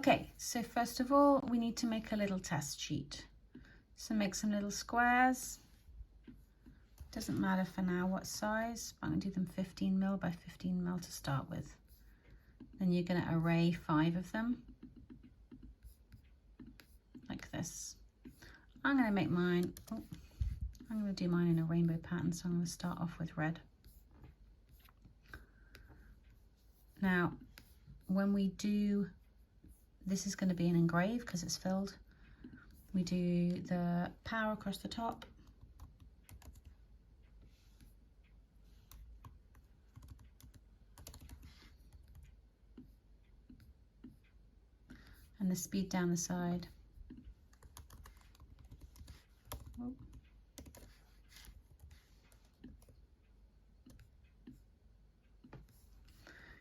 Okay, so first of all, we need to make a little test sheet. So make some little squares. Doesn't matter for now what size, but I'm gonna do them 15 mil by 15 mil to start with. Then you're gonna array 5 of them, like this. I'm gonna make mine, I'm gonna do mine in a rainbow pattern, so I'm gonna start off with red. Now, when we do, this is gonna be an engrave because it's filled. We do the power across the top. And the speed down the side.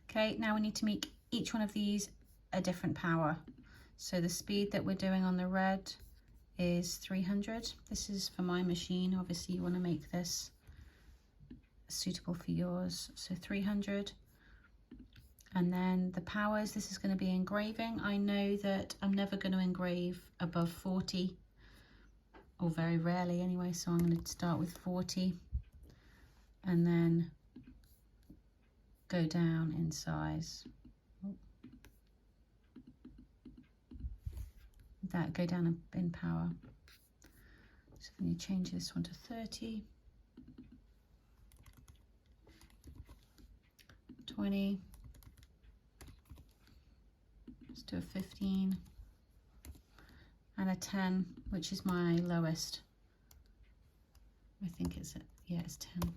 Okay, now we need to make each one of these a different power. So the speed that we're doing on the red is 300. This is for my machine. Obviously you want to make this suitable for yours. So 300. And then the powers, this is going to be engraving. I know that I'm never going to engrave above 40, or very rarely anyway, so I'm going to start with 40 and then go down in size. Go down in power. So then you change this one to 30, 20, let's do a 15, and a 10, which is my lowest. I think it's, yeah, it's 10.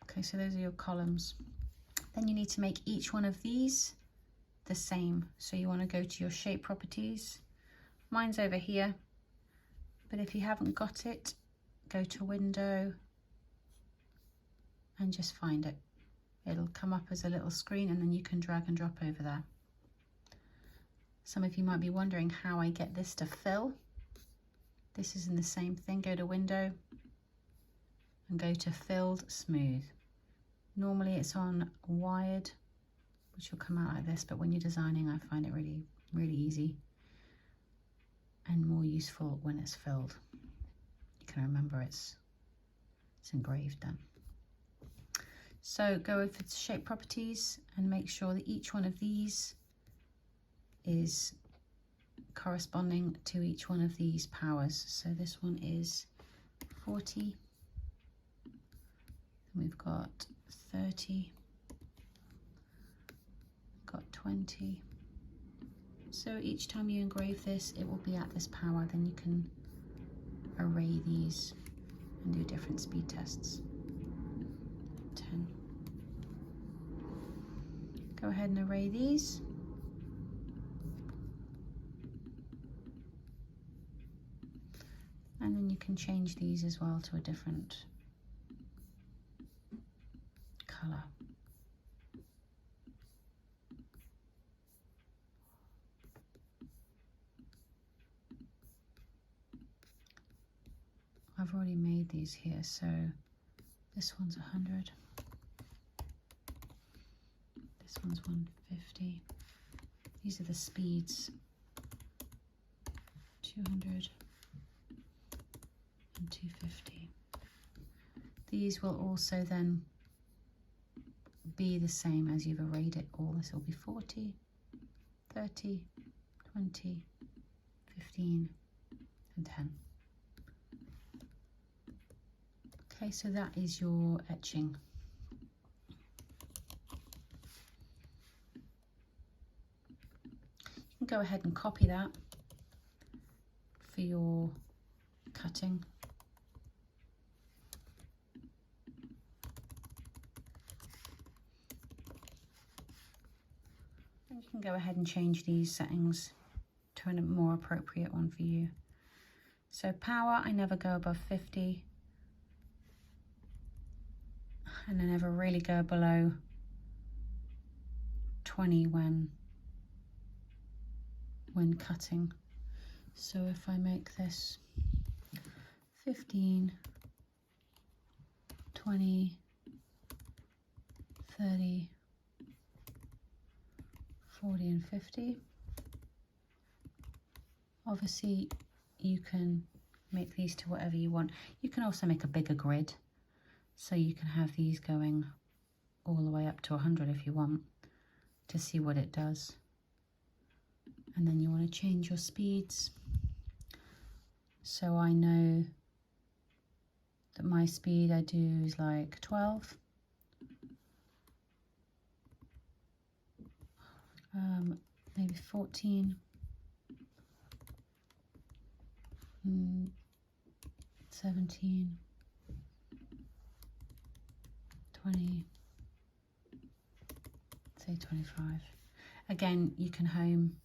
Okay, so those are your columns. Then you need to make each one of these the same. So you want to go to your shape properties. Mine's over here, but if you haven't got it, go to window and just find it. It'll come up as a little screen and then you can drag and drop over there. Some of you might be wondering how I get this to fill. This is in the same thing. Go to window and go to filled smooth. Normally it's on wired, which will come out like this, but when you're designing, I find it really, really easy and more useful when it's filled. You can remember it's engraved then. So go over to shape properties and make sure that each one of these is corresponding to each one of these powers. So this one is 40, and we've got 30, got 20. So each time you engrave this, it will be at this power. Then you can array these and do different speed tests. 10. Go ahead and array these. And then you can change these as well to a different color. I've already made these here, so this one's 100. This one's 150. These are the speeds. 200 and 250. These will also then be the same as you've arrayed it all. This will be 40, 30, 20, 15, and 10. Okay, so that is your etching. You can go ahead and copy that for your cutting. And you can go ahead and change these settings to a more appropriate one for you. So power, I never go above 50. And I never really go below 20 when cutting. So if I make this 15, 20, 30, 40 and 50. Obviously you can make these to whatever you want. You can also make a bigger grid, so you can have these going all the way up to 100 if you want, to see what it does. And then you want to change your speeds. So I know that my speed I do is like 12. Maybe 14. 17. 20. Say 25. Again, you can home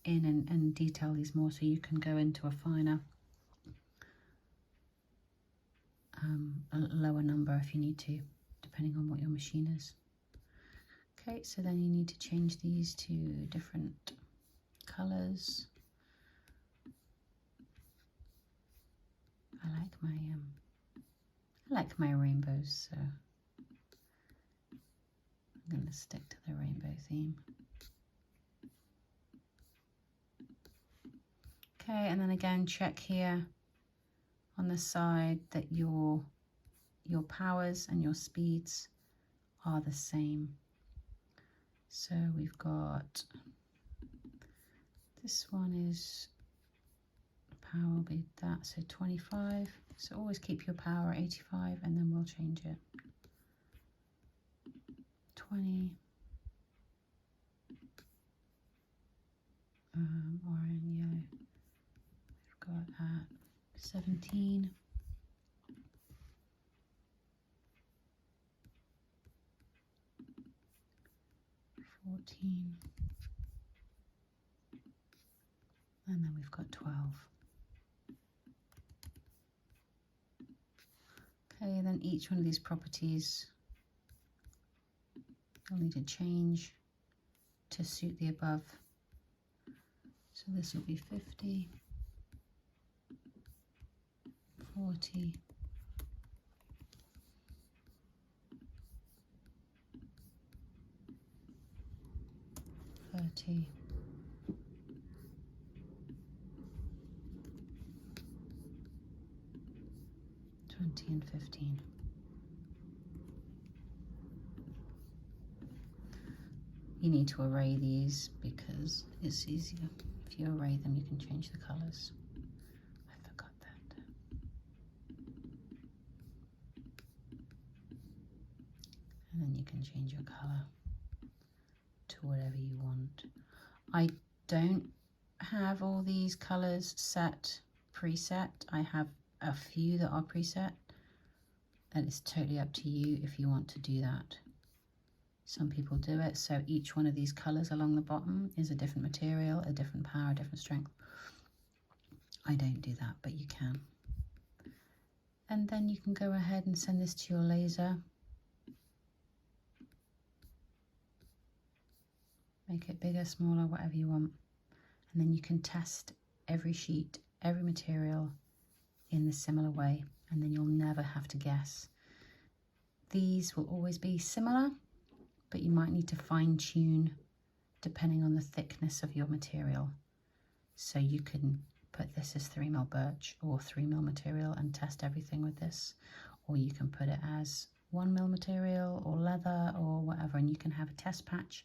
in and detail these more, so you can go into a finer, a lower number if you need to, depending on what your machine is. Okay, so then you need to change these to different colors. I like my rainbows, so I'm going to stick to the rainbow theme. Okay, and then again, check here on the side that your powers and your speeds are the same. So we've got, this one is, power will be that, so 25. So always keep your power at 85 and then we'll change it. 20. Orange, yellow. We've got at 17. 14. And then we've got 12. Okay, then each one of these properties you'll need to change to suit the above. So this will be 50, 40, 30, 20 and 15. You need to array these because it's easier. If you array them, you can change the colors. I forgot that. And then you can change your color to whatever you want. I don't have all these colors set preset. I have a few that are preset, and it's totally up to you if you want to do that. Some people do it, so each one of these colors along the bottom is a different material, a different power, a different strength. I don't do that, but you can. And then you can go ahead and send this to your laser. Make it bigger, smaller, whatever you want. And then you can test every sheet, every material in the similar way, and then you'll never have to guess. These will always be similar, but you might need to fine tune depending on the thickness of your material. So you can put this as 3mm birch or 3mm material and test everything with this, or you can put it as 1mm material or leather or whatever, and you can have a test patch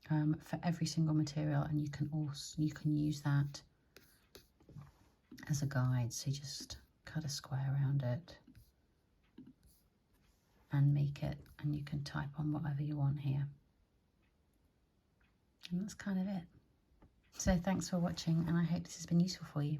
for every single material, and you can use that as a guide. So you just cut a square around it and make it, and you can type on whatever you want here. And that's kind of it. So thanks for watching, and I hope this has been useful for you.